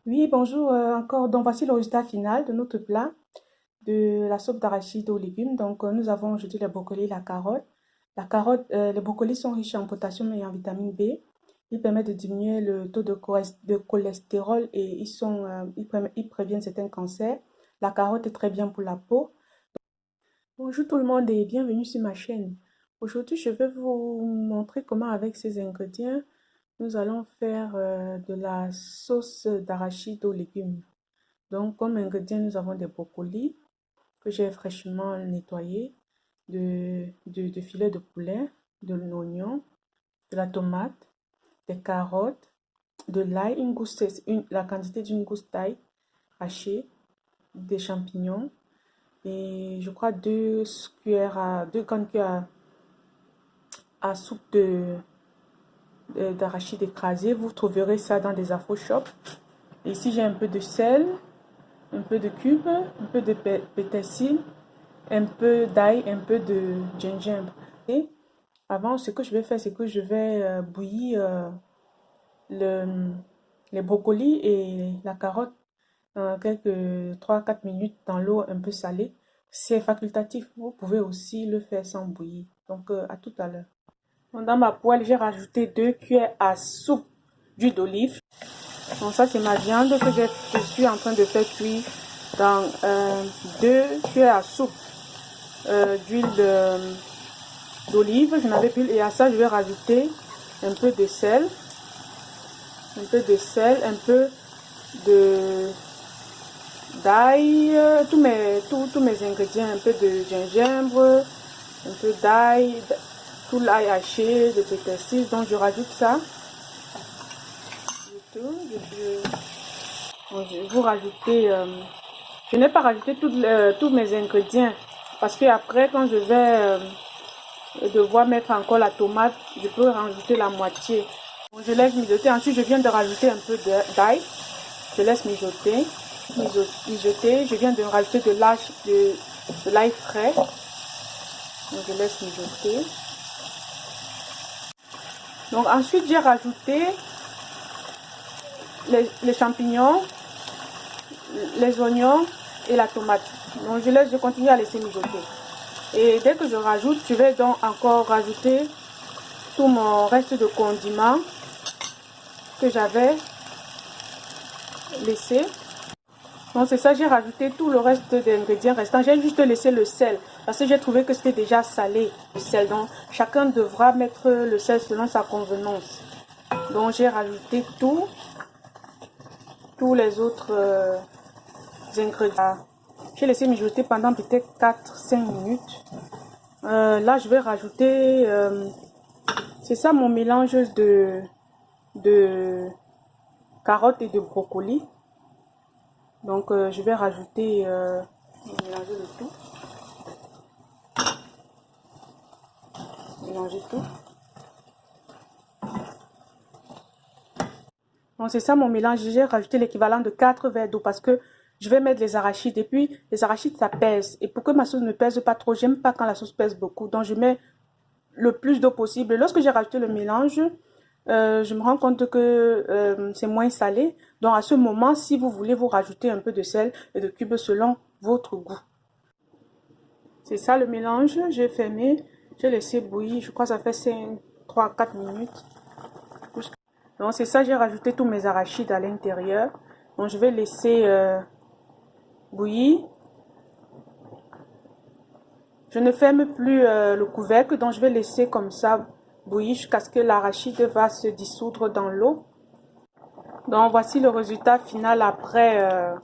Oui, bonjour encore. Donc, voici le résultat final de notre plat de la soupe d'arachide aux légumes. Donc, nous avons aujourd'hui les brocolis et la carotte. Les brocolis sont riches en potassium et en vitamine B. Ils permettent de diminuer le taux de cholestérol et ils préviennent certains cancers. La carotte est très bien pour la peau. Bonjour tout le monde et bienvenue sur ma chaîne. Aujourd'hui, je vais vous montrer comment avec ces ingrédients, nous allons faire de la sauce d'arachide aux légumes. Donc, comme ingrédients, nous avons des brocolis que j'ai fraîchement nettoyés, de filets de poulet, de l'oignon, de la tomate, des carottes, de l'ail, la quantité d'une gousse d'ail hachée, des champignons et je crois deux grandes cuillères à soupe d'arachide écrasé. Vous trouverez ça dans des afro shops. Et ici, j'ai un peu de sel, un peu de cube, un peu de pétersil, un peu d'ail, un peu de gingembre. Et avant, ce que je vais faire, c'est que je vais bouillir le, les brocolis et la carotte dans quelques 3 à 4 minutes dans l'eau un peu salée. C'est facultatif. Vous pouvez aussi le faire sans bouillir. Donc, à tout à l'heure. Dans ma poêle, j'ai rajouté 2 cuillères à soupe d'huile d'olive. Donc ça, c'est ma viande que je suis en train de faire cuire dans 2 cuillères à soupe d'huile d'olive. Je n'avais plus. Et à ça, je vais rajouter un peu de sel, un peu de d'ail, tous mes ingrédients, un peu de gingembre, un peu d'ail, tout l'ail haché, de pétersil. Donc je rajoute ça. Vous rajoutez, je n'ai pas rajouté tous mes ingrédients parce que après quand je vais devoir mettre encore la tomate, je peux rajouter la moitié. Donc, je laisse mijoter. Ensuite, je viens de rajouter un peu d'ail. Je laisse mijoter. Je viens de rajouter de l'ail frais. Donc, je laisse mijoter. Donc, ensuite, j'ai rajouté les champignons, les oignons et la tomate. Donc, je continue à laisser mijoter. Et dès que je rajoute, je vais donc encore rajouter tout mon reste de condiments que j'avais laissé. Donc c'est ça, j'ai rajouté tout le reste des ingrédients restants. J'ai juste laissé le sel parce que j'ai trouvé que c'était déjà salé, le sel. Donc chacun devra mettre le sel selon sa convenance. Donc j'ai rajouté tous les autres ingrédients. J'ai laissé mijoter pendant peut-être 4 à 5 minutes. Là, je vais rajouter, c'est ça mon mélange de carottes et de brocoli. Donc, je vais rajouter, mélanger le tout. Mélanger tout. Donc, c'est ça mon mélange. J'ai rajouté l'équivalent de 4 verres d'eau parce que je vais mettre les arachides. Et puis, les arachides, ça pèse. Et pour que ma sauce ne pèse pas trop, j'aime pas quand la sauce pèse beaucoup. Donc, je mets le plus d'eau possible. Lorsque j'ai rajouté le mélange, je me rends compte que c'est moins salé. Donc, à ce moment, si vous voulez, vous rajouter un peu de sel et de cubes selon votre goût. C'est ça le mélange. J'ai fermé. J'ai laissé bouillir. Je crois que ça fait 3 à 4 minutes. Donc, c'est ça. J'ai rajouté tous mes arachides à l'intérieur. Donc, je vais laisser bouillir. Je ne ferme plus le couvercle. Donc, je vais laisser comme ça bouillir jusqu'à ce que l'arachide va se dissoudre dans l'eau. Donc, voici le résultat final après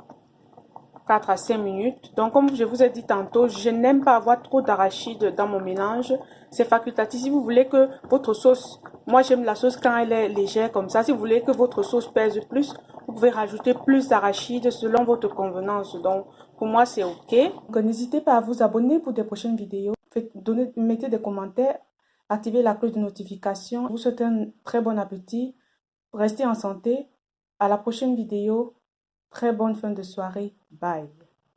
4 à 5 minutes. Donc, comme je vous ai dit tantôt, je n'aime pas avoir trop d'arachide dans mon mélange. C'est facultatif. Si vous voulez que votre sauce, moi j'aime la sauce quand elle est légère comme ça. Si vous voulez que votre sauce pèse plus, vous pouvez rajouter plus d'arachide selon votre convenance. Donc, pour moi, c'est OK. Donc, n'hésitez pas à vous abonner pour des prochaines vidéos. Mettez des commentaires, activez la cloche de notification. Je vous souhaite un très bon appétit. Restez en santé. À la prochaine vidéo. Très bonne fin de soirée. Bye.